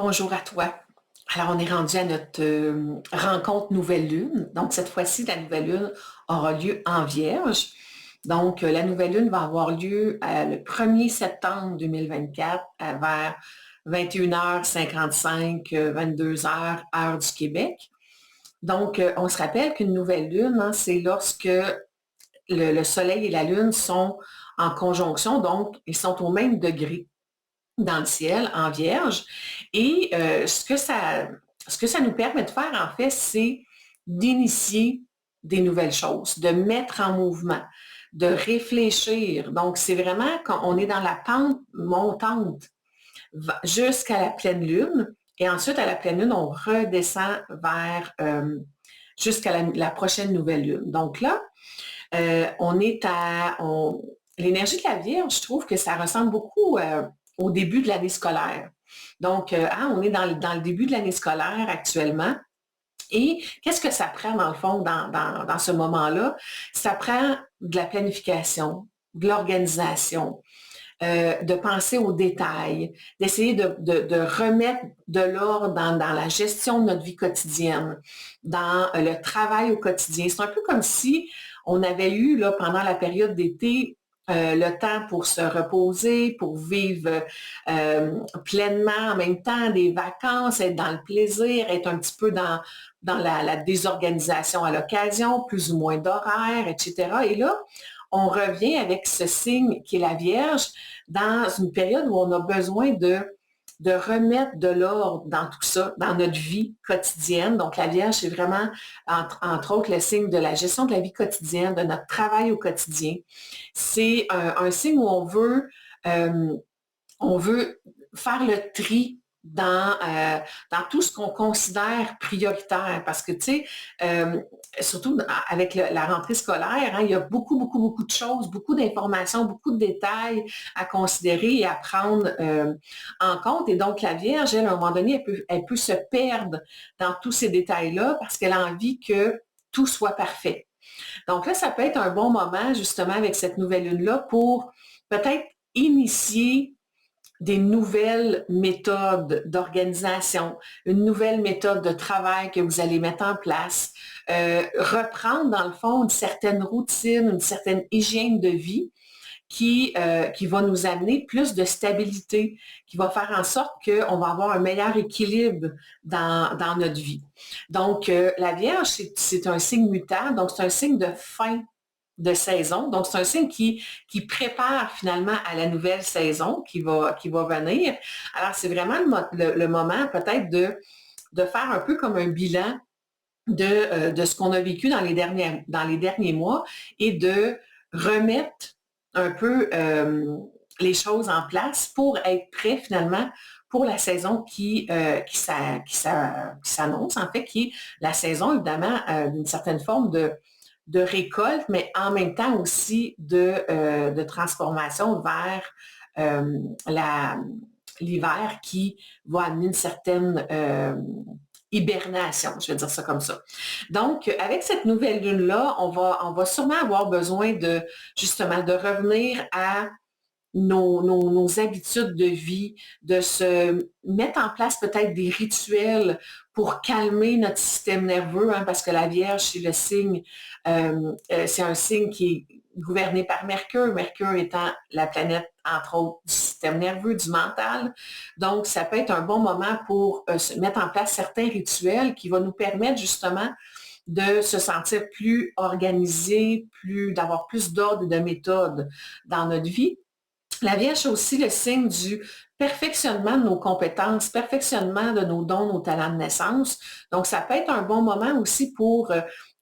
Bonjour à toi. Alors, on est rendu à notre rencontre nouvelle lune. Donc, cette fois-ci, la nouvelle lune aura lieu en Vierge. Donc, la nouvelle lune va avoir lieu le 1er septembre 2024 vers 21h55, 22h, heure du Québec. Donc, on se rappelle qu'une nouvelle lune, hein, c'est lorsque le Soleil et la Lune sont en conjonction, donc ils sont au même degré dans le ciel en Vierge. Et ce que ça nous permet de faire, en fait, c'est d'initier des nouvelles choses, de mettre en mouvement, de réfléchir. Donc, c'est vraiment quand on est dans la pente montante jusqu'à la pleine lune. Et ensuite, à la pleine lune, on redescend vers jusqu'à la prochaine nouvelle lune. Donc là, on est l'énergie de la Vierge, je trouve que ça ressemble beaucoup au début de l'année scolaire. Donc, on est dans le début de l'année scolaire actuellement. Et qu'est-ce que ça prend, dans le fond, dans ce moment-là? Ça prend de la planification, de l'organisation, de penser aux détails, d'essayer de remettre de l'ordre dans la gestion de notre vie quotidienne, dans le travail au quotidien. C'est un peu comme si on avait eu, là, pendant la période d'été, le temps pour se reposer, pour vivre pleinement en même temps des vacances, être dans le plaisir, être un petit peu dans la désorganisation à l'occasion, plus ou moins d'horaires, etc. Et là, on revient avec ce signe qui est la Vierge dans une période où on a besoin de remettre de l'ordre dans tout ça, dans notre vie quotidienne. Donc, la Vierge, c'est vraiment, entre autres, le signe de la gestion de la vie quotidienne, de notre travail au quotidien. C'est un signe où euh, on veut faire le tri dans tout ce qu'on considère prioritaire. Parce que, tu sais, surtout avec la rentrée scolaire, hein, il y a beaucoup, beaucoup, beaucoup de choses, beaucoup d'informations, beaucoup de détails à considérer et à prendre en compte. Et donc, la Vierge, elle, à un moment donné, elle peut se perdre dans tous ces détails-là parce qu'elle a envie que tout soit parfait. Donc là, ça peut être un bon moment, justement, avec cette nouvelle lune-là, pour peut-être initier des nouvelles méthodes d'organisation, une nouvelle méthode de travail que vous allez mettre en place, reprendre dans le fond une certaine routine, une certaine hygiène de vie qui va nous amener plus de stabilité, qui va faire en sorte qu'on va avoir un meilleur équilibre dans notre vie. Donc, la Vierge, c'est un signe mutant, donc c'est un signe de fin de saison. Donc, c'est un signe qui prépare finalement à la nouvelle saison qui va venir. Alors, c'est vraiment le moment peut-être de faire un peu comme un bilan de ce qu'on a vécu dans les derniers mois et de remettre un peu les choses en place pour être prêt finalement pour la saison qui s'annonce, en fait, qui est la saison, évidemment, d'une certaine forme de récolte, mais en même temps aussi de transformation vers la, l'hiver qui va amener une certaine hibernation, je vais dire ça comme ça. Donc, avec cette nouvelle lune-là, on va sûrement avoir besoin justement, de revenir à nos habitudes de vie, de se mettre en place peut-être des rituels pour calmer notre système nerveux, hein, parce que la Vierge, c'est un signe qui est gouverné par Mercure, Mercure étant la planète, entre autres, du système nerveux, du mental. Donc, ça peut être un bon moment pour se mettre en place certains rituels qui vont nous permettre justement de se sentir plus organisé, d'avoir plus d'ordre et de méthode dans notre vie. La Vierge est aussi le signe du perfectionnement de nos compétences, perfectionnement de nos dons, nos talents de naissance. Donc, ça peut être un bon moment aussi pour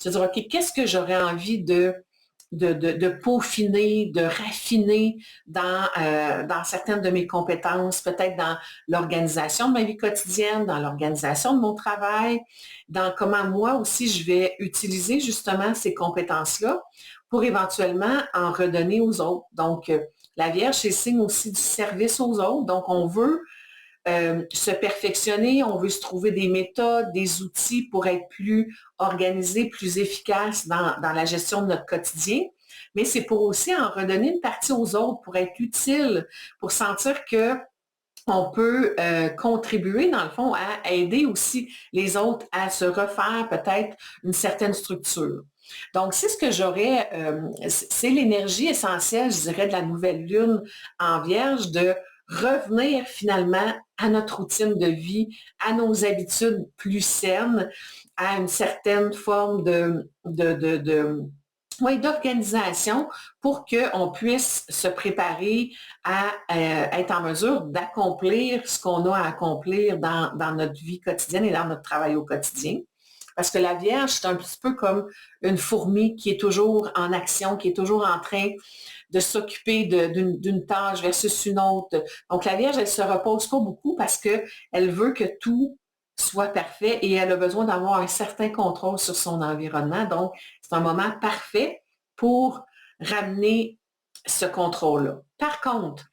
se dire, OK, qu'est-ce que j'aurais envie de peaufiner, de raffiner dans certaines de mes compétences, peut-être dans l'organisation de ma vie quotidienne, dans l'organisation de mon travail, dans comment moi aussi je vais utiliser justement ces compétences-là pour éventuellement en redonner aux autres. Donc, la Vierge, c'est signe aussi du service aux autres. Donc, on veut se perfectionner, on veut se trouver des méthodes, des outils pour être plus organisé, plus efficace dans la gestion de notre quotidien. Mais c'est pour aussi en redonner une partie aux autres, pour être utile, pour sentir que on peut contribuer, dans le fond, à aider aussi les autres à se refaire peut-être une certaine structure. Donc, c'est ce que j'aurais, c'est l'énergie essentielle, je dirais, de la nouvelle lune en Vierge, de revenir finalement à notre routine de vie, à nos habitudes plus saines, à une certaine forme oui, d'organisation pour qu'on puisse se préparer à être en mesure d'accomplir ce qu'on a à accomplir dans notre vie quotidienne et dans notre travail au quotidien. Parce que la Vierge, c'est un petit peu comme une fourmi qui est toujours en action, qui est toujours en train de s'occuper d'une tâche versus une autre. Donc, la Vierge, elle ne se repose pas beaucoup parce qu'elle veut que tout soit parfait et elle a besoin d'avoir un certain contrôle sur son environnement. Donc, c'est un moment parfait pour ramener ce contrôle-là. Par contre,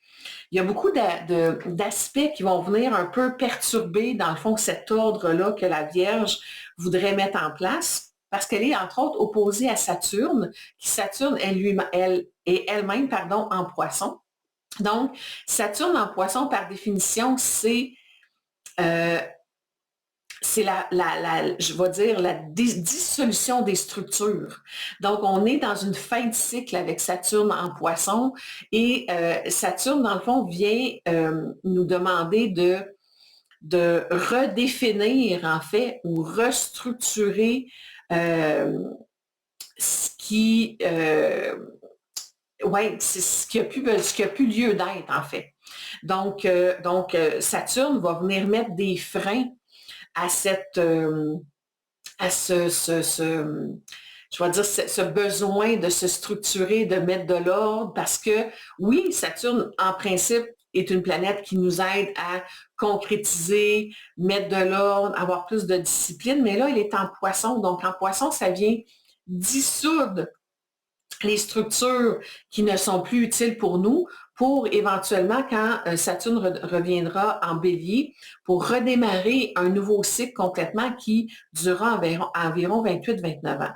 il y a beaucoup d'aspects qui vont venir un peu perturber, dans le fond, cet ordre-là que la Vierge voudrait mettre en place, parce qu'elle est, entre autres, opposée à Saturne, qui Saturne elle est elle-même, pardon, en Poisson. Donc, Saturne en Poisson, par définition, euh, c'est je vais dire, la dissolution des structures. Donc, on est dans une fin de cycle avec Saturne en Poisson et Saturne, dans le fond, vient nous demander de redéfinir, en fait, ou restructurer ce qui, ouais, c'est ce qui a plus lieu d'être, en fait. Donc, Saturne va venir mettre des freins à je vais dire, ce besoin de se structurer, de mettre de l'ordre, parce que oui, Saturne, en principe, est une planète qui nous aide à concrétiser, mettre de l'ordre, avoir plus de discipline, mais là, il est en Poisson. Donc, en Poisson, ça vient dissoudre les structures qui ne sont plus utiles pour nous, pour éventuellement, quand Saturne reviendra en Bélier, pour redémarrer un nouveau cycle complètement qui durera environ 28-29 ans.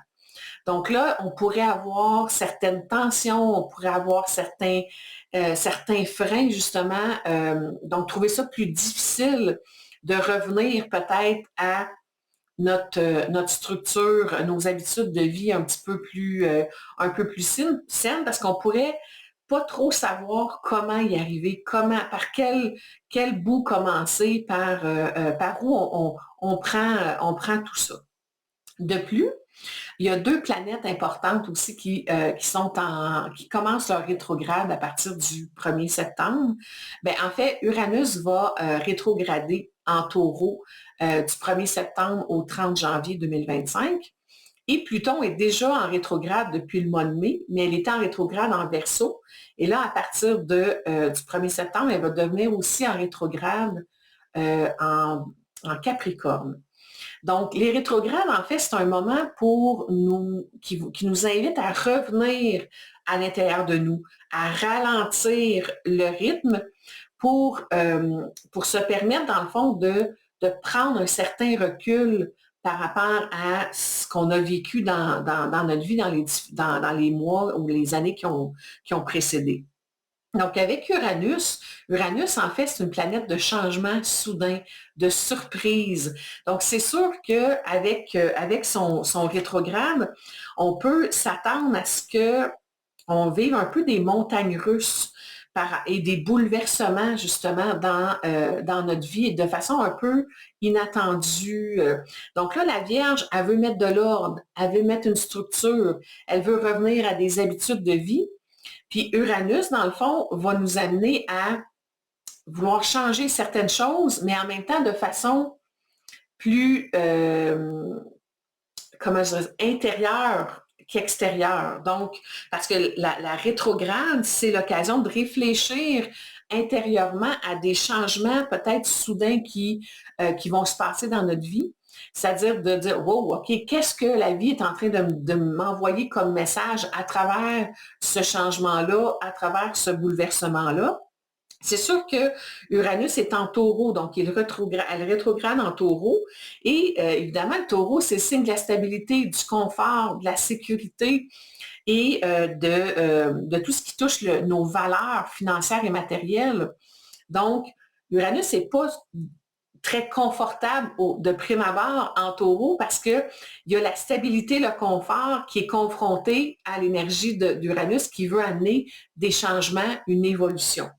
Donc là, on pourrait avoir certaines tensions, on pourrait avoir certains freins, justement. Donc, trouver ça plus difficile de revenir peut-être à notre structure, nos habitudes de vie un peu plus saines, parce qu'on pourrait pas trop savoir comment y arriver, par quel bout commencer, par où on prend tout ça. De plus, il y a deux planètes importantes aussi qui commencent leur rétrograde à partir du 1er septembre. Bien, en fait, Uranus va rétrograder en Taureau du 1er septembre au 30 janvier 2025. Et Pluton est déjà en rétrograde depuis le mois de mai, mais elle est en rétrograde en Verseau. Et là, à partir du 1er septembre, elle va devenir aussi en rétrograde en Capricorne. Donc, les rétrogrades, en fait, c'est un moment qui nous invite à revenir à l'intérieur de nous, à ralentir le rythme pour se permettre, dans le fond, de prendre un certain recul par rapport à ce qu'on a vécu dans notre vie dans les mois ou les années qui ont précédé. Donc, avec Uranus, en fait, c'est une planète de changement soudain, de surprise. Donc, c'est sûr qu'avec avec son rétrograde, on peut s'attendre à ce qu'on vive un peu des montagnes russes et des bouleversements, justement, dans notre vie de façon un peu inattendue. Donc là, la Vierge, elle veut mettre de l'ordre, elle veut mettre une structure, elle veut revenir à des habitudes de vie. Puis Uranus, dans le fond, va nous amener à vouloir changer certaines choses, mais en même temps de façon plus, comment je dirais, intérieure qu'extérieure. Donc, parce que la rétrograde, c'est l'occasion de réfléchir intérieurement à des changements peut-être soudains qui vont se passer dans notre vie. C'est-à-dire de dire, wow, OK, qu'est-ce que la vie est en train de m'envoyer comme message à travers ce changement-là, à travers ce bouleversement-là? C'est sûr que Uranus est en Taureau, donc elle rétrograde en Taureau. Et évidemment, le Taureau, c'est le signe de la stabilité, du confort, de la sécurité et de tout ce qui touche nos valeurs financières et matérielles. Donc, Uranus n'est pas très confortable de prime abord en taureau parce qu'il y a la stabilité, le confort qui est confronté à l'énergie d'Uranus qui veut amener des changements, une évolution.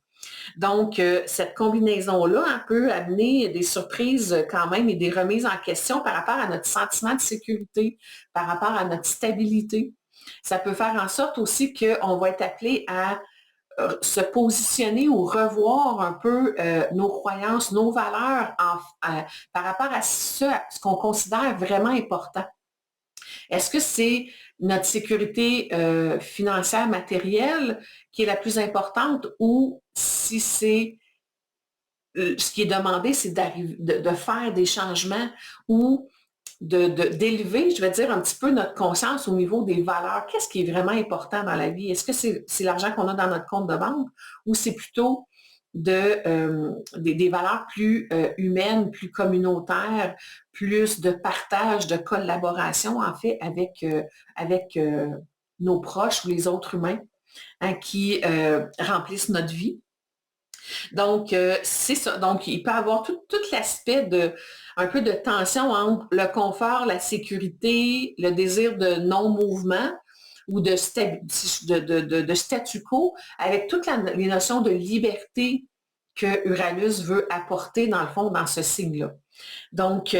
Donc, cette combinaison-là peut amener des surprises quand même et des remises en question par rapport à notre sentiment de sécurité, par rapport à notre stabilité. Ça peut faire en sorte aussi qu'on va être appelé à se positionner ou revoir un peu nos croyances, nos valeurs par rapport à ce qu'on considère vraiment important. Est-ce que c'est notre sécurité financière, matérielle qui est la plus importante ou si c'est ce qui est demandé, c'est de faire des changements ou d'élever, je vais dire, un petit peu notre conscience au niveau des valeurs. Qu'est-ce qui est vraiment important dans la vie? Est-ce que c'est l'argent qu'on a dans notre compte de banque ou c'est plutôt des valeurs plus humaines, plus communautaires, plus de partage, de collaboration, en fait, avec nos proches ou les autres humains hein, qui remplissent notre vie? Donc, c'est ça. Donc, il peut y avoir tout l'aspect un peu de tension entre le confort, la sécurité, le désir de non-mouvement ou de statu quo, avec toutes les notions de liberté que Uranus veut apporter, dans le fond, dans ce signe-là. Donc,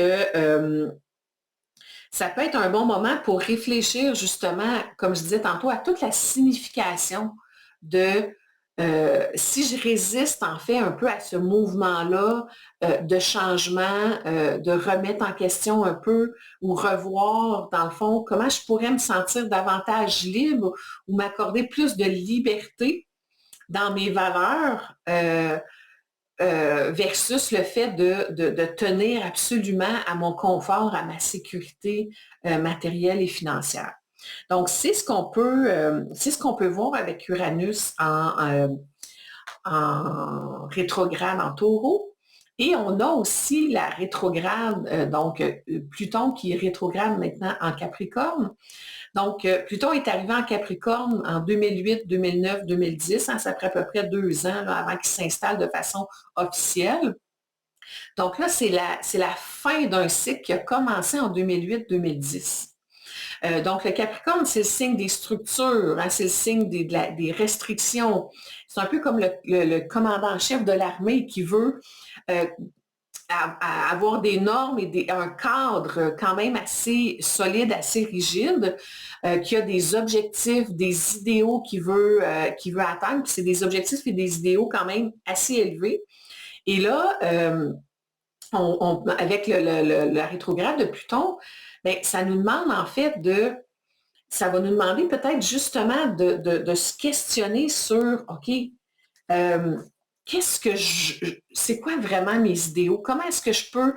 ça peut être un bon moment pour réfléchir, justement, comme je disais tantôt, à toute la signification de si je résiste en fait un peu à ce mouvement-là de changement, de remettre en question un peu ou revoir dans le fond comment je pourrais me sentir davantage libre ou m'accorder plus de liberté dans mes valeurs versus le fait de tenir absolument à mon confort, à ma sécurité matérielle et financière. Donc, c'est ce qu'on peut voir avec Uranus en rétrograde en taureau. Et on a aussi la rétrograde, donc Pluton qui est rétrograde maintenant en Capricorne. Donc, Pluton est arrivé en Capricorne en 2008, 2009, 2010. Hein, ça fait à peu près 2 ans là, avant qu'il s'installe de façon officielle. Donc là, c'est la fin d'un cycle qui a commencé en 2008-2010. Donc, le Capricorne, c'est le signe des structures, hein, c'est le signe des restrictions. C'est un peu comme le commandant-chef de l'armée qui veut avoir des normes et un cadre quand même assez solide, assez rigide, qui a des objectifs, des idéaux qu'il veut atteindre. Puis c'est des objectifs et des idéaux quand même assez élevés. Et là, avec la rétrograde de Pluton, bien, ça nous demande en fait ça va nous demander peut-être justement de se questionner sur, OK, c'est quoi vraiment mes idéaux? Comment est-ce que je peux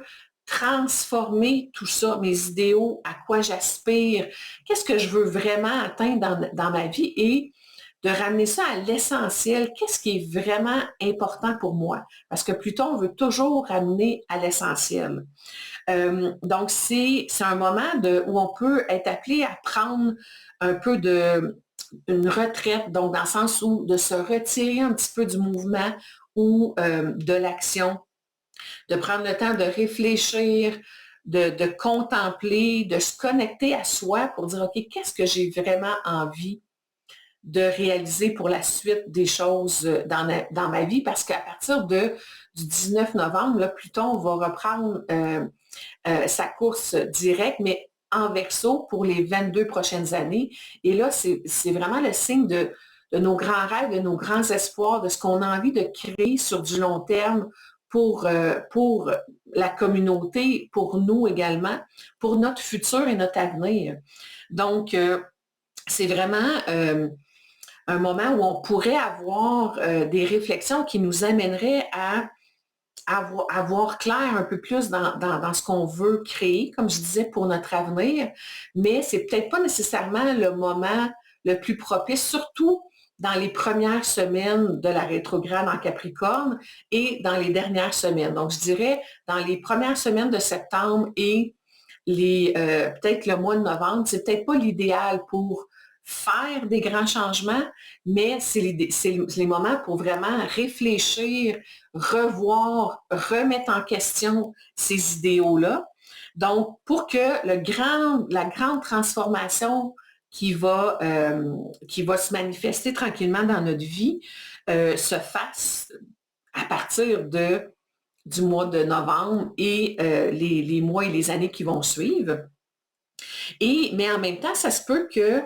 transformer tout ça, mes idéaux, à quoi j'aspire? Qu'est-ce que je veux vraiment atteindre dans ma vie? Et de ramener ça à l'essentiel. Qu'est-ce qui est vraiment important pour moi? Parce que Pluton veut toujours ramener à l'essentiel. Donc, c'est un moment où on peut être appelé à prendre un peu une retraite, donc dans le sens où de se retirer un petit peu du mouvement ou de l'action, de prendre le temps de réfléchir, de contempler, de se connecter à soi pour dire, OK, qu'est-ce que j'ai vraiment envie de réaliser pour la suite des choses dans ma vie? Parce qu'à partir du 19 novembre, là, Pluton va reprendre sa course directe, mais en verso pour les 22 prochaines années. Et là, c'est vraiment le signe de nos grands rêves, de nos grands espoirs, de ce qu'on a envie de créer sur du long terme pour la communauté, pour nous également, pour notre futur et notre avenir. Donc, c'est vraiment un moment où on pourrait avoir des réflexions qui nous amèneraient à voir clair un peu plus dans ce qu'on veut créer, comme je disais, pour notre avenir, mais c'est peut-être pas nécessairement le moment le plus propice, surtout dans les premières semaines de la rétrograde en Capricorne et dans les dernières semaines. Donc, je dirais dans les premières semaines de septembre et peut-être le mois de novembre, c'est peut-être pas l'idéal pour faire des grands changements, mais c'est les moments pour vraiment réfléchir, revoir, remettre en question ces idéaux-là. Donc, pour que la grande transformation qui va se manifester tranquillement dans notre vie se fasse à partir du mois de novembre et les mois et les années qui vont suivre. Mais en même temps, ça se peut que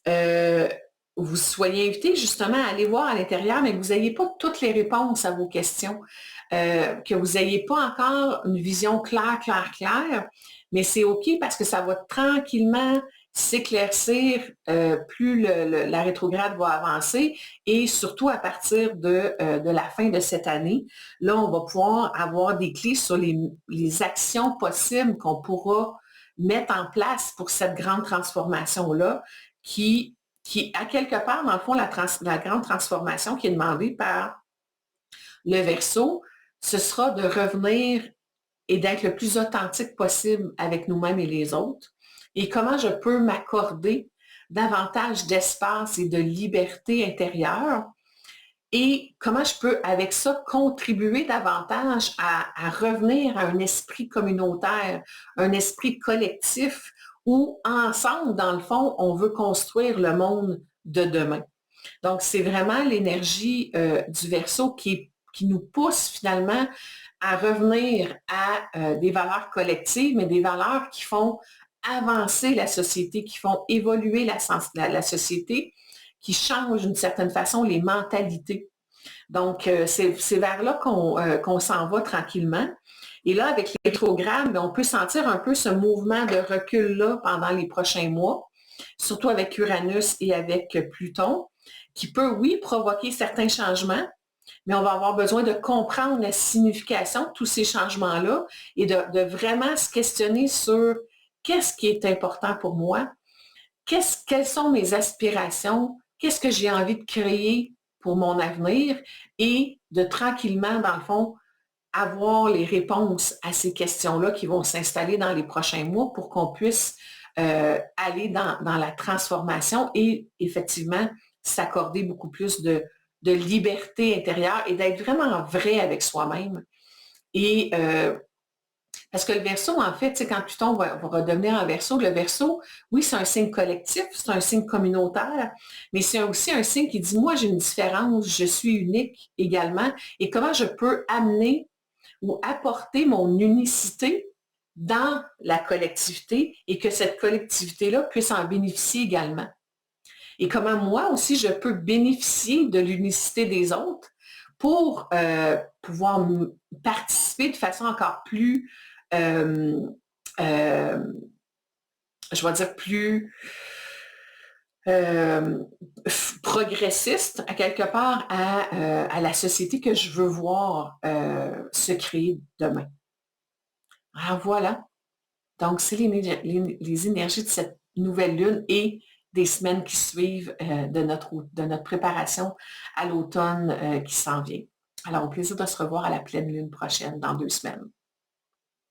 euh, vous soyez invité justement à aller voir à l'intérieur, mais que vous n'ayez pas toutes les réponses à vos questions, que vous n'ayez pas encore une vision claire, claire, claire, mais c'est OK parce que ça va tranquillement s'éclaircir plus la rétrograde va avancer et surtout à partir de la fin de cette année, là, on va pouvoir avoir des clés sur les actions possibles qu'on pourra mettre en place pour cette grande transformation-là qui, à quelque part, dans le fond, la grande transformation qui est demandée par le Verseau, ce sera de revenir et d'être le plus authentique possible avec nous-mêmes et les autres. Et comment je peux m'accorder davantage d'espace et de liberté intérieure et comment je peux, avec ça, contribuer davantage à revenir à un esprit communautaire, un esprit collectif où, ensemble, dans le fond, on veut construire le monde de demain. Donc, c'est vraiment l'énergie du Verseau qui nous pousse finalement à revenir à des valeurs collectives, mais des valeurs qui font avancer la société, qui font évoluer la société, qui changent d'une certaine façon les mentalités. Donc, c'est vers là qu'on s'en va tranquillement. Et là, avec les rétrogrades, on peut sentir un peu ce mouvement de recul-là pendant les prochains mois, surtout avec Uranus et avec Pluton, qui peut, oui, provoquer certains changements, mais on va avoir besoin de comprendre la signification de tous ces changements-là et de vraiment se questionner sur qu'est-ce qui est important pour moi, quelles sont mes aspirations, qu'est-ce que j'ai envie de créer pour mon avenir et de tranquillement, dans le fond, avoir les réponses à ces questions-là qui vont s'installer dans les prochains mois pour qu'on puisse aller dans la transformation et effectivement s'accorder beaucoup plus de liberté intérieure et d'être vraiment vrai avec soi-même. Et parce que le Verseau, en fait, quand Pluton va redevenir un Verseau, le Verseau, oui, c'est un signe collectif, c'est un signe communautaire, mais c'est aussi un signe qui dit, moi, j'ai une différence, je suis unique également, et comment je peux amener ou apporter mon unicité dans la collectivité et que cette collectivité-là puisse en bénéficier également. Et comment moi aussi, je peux bénéficier de l'unicité des autres pour pouvoir participer de façon encore plus, euh, euh, je vais dire, plus euh, progressiste, à quelque part, à la société que je veux voir se créer demain. Alors voilà. Donc, c'est les énergies de cette nouvelle lune et des semaines qui suivent de notre préparation à l'automne qui s'en vient. Alors, au plaisir de se revoir à la pleine lune prochaine, dans 2 semaines.